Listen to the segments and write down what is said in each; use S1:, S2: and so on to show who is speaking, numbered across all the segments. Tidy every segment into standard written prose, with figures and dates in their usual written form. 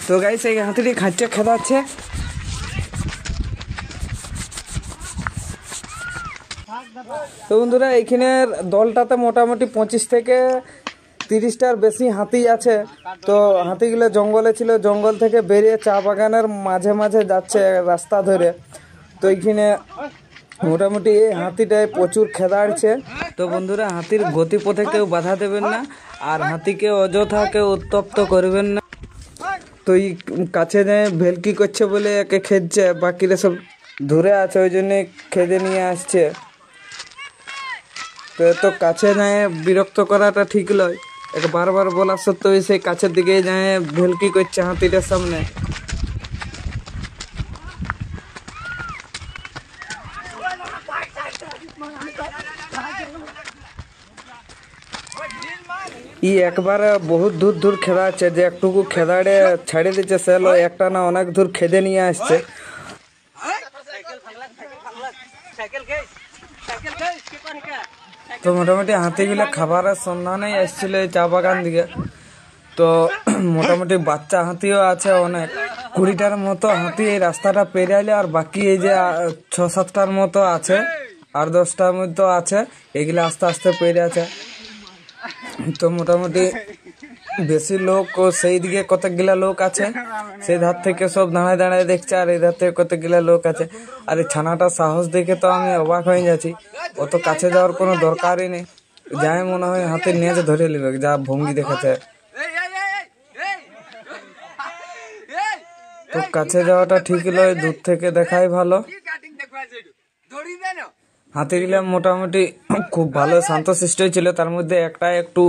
S1: তো গাইস এই হাতিটি খাচ্ছে খেদাচ্ছে। তো বন্ধুরা এইখানের দলটাতে মোটামুটি 25 থেকে 30টার বেশি হাতি আছে। তো হাতিগুলো জঙ্গলে ছিল, জঙ্গল থেকে বেরিয়ে চা বাগানের মাঝে মাঝে যাচ্ছে রাস্তা ধরে। তো এইখানে মোটামুটি এই হাতিটায় প্রচুর খেদাড়ছে। তো বন্ধুরা হাতির গতিপথে কেউ বাধা দেবেন না, আর হাতিকে অযথা কেউ উত্তপ্ত করবেন না। তো এই কাছে যায় ভেলকি করছে বলে একে খেদছে, বাকিরা সব ধরে আছে ওই জন্যে খেদে নিয়ে আসছে। তো এত কাছে যায় বিরক্ত করাটা ঠিক নয়। একে বারবার বলার সত্ত্বেও সেই কাছের দিকে যায় ভেলকি করছে হাতিটার সামনে। ই একবারে বহুত দূর দূর খেদাচ্ছে, যে একটুকু খেদাড়ে ছাড়ে দিচ্ছে সে একটা না অনেক দূর খেদে নিয়ে আসছে। তো মোটামুটি হাতিগুলো খাবারের সন্ধানেই এসেছিল এই চা বাগান দিকে। তো মোটামুটি বাচ্চা হাতিও আছে অনেক, 20টার মতো হাতি এই রাস্তাটা পেরিয়ে, আর বাকি এই যে 6-7টার মতো আছে, আর 10টার মতো আছে, এগুলো আস্তে আস্তে পেরিয়ে আছে। তো মোটামুটি বেশি লোক সেই দিকে কতগুলা লোক আছে, সেই ধার থেকে সব দাঁড়ায় দাঁড়ায় দেখছে, আর এই ধার থেকে কতগুলা লোক আছে। আর এই ছানাটার সাহস দেখে তো আমি অবাক হয়ে যাচ্ছি, অত কাছে যাওয়ার কোনো দরকারই নেই, যাই মনে হয় হাতের নিয়ে ধরে নেবে, যা ভঙ্গি দেখাচ্ছে। তো কাছে যাওয়াটা ঠিক নয়, দূর থেকে দেখাই ভালো। হাতিগুলা মোটামুটি খুব ভালো শান্তশিষ্ট ছিল, তার মধ্যে একটা একটু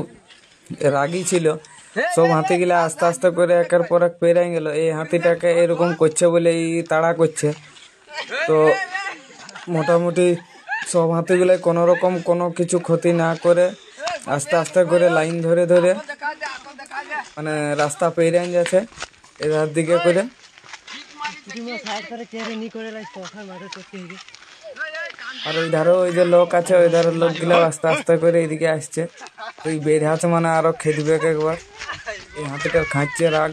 S1: রাগী ছিল। সব হাতিগুলা আস্তে আস্তে করে একের পর এক পেরিয়ে গেল। এই হাতিটাকে এরকম করছে বলে এই তাড়া করছে। তো মোটামুটি সব হাতিগুলাই কোনো রকম কোনো কিছু ক্ষতি না করে আস্তে আস্তে করে লাইন ধরে ধরে মানে রাস্তা পেরিয়ে যাচ্ছে এধার দিকে করে। আর ওই ধারও ওই যে লোক আছে, ওই ধারের লোকগুলো আস্তে আস্তে করে এদিকে আসছে। ওই বের হাতে মানে আরো খেদবে একবার। এই হাতিটার খাচ্ছে রাগ।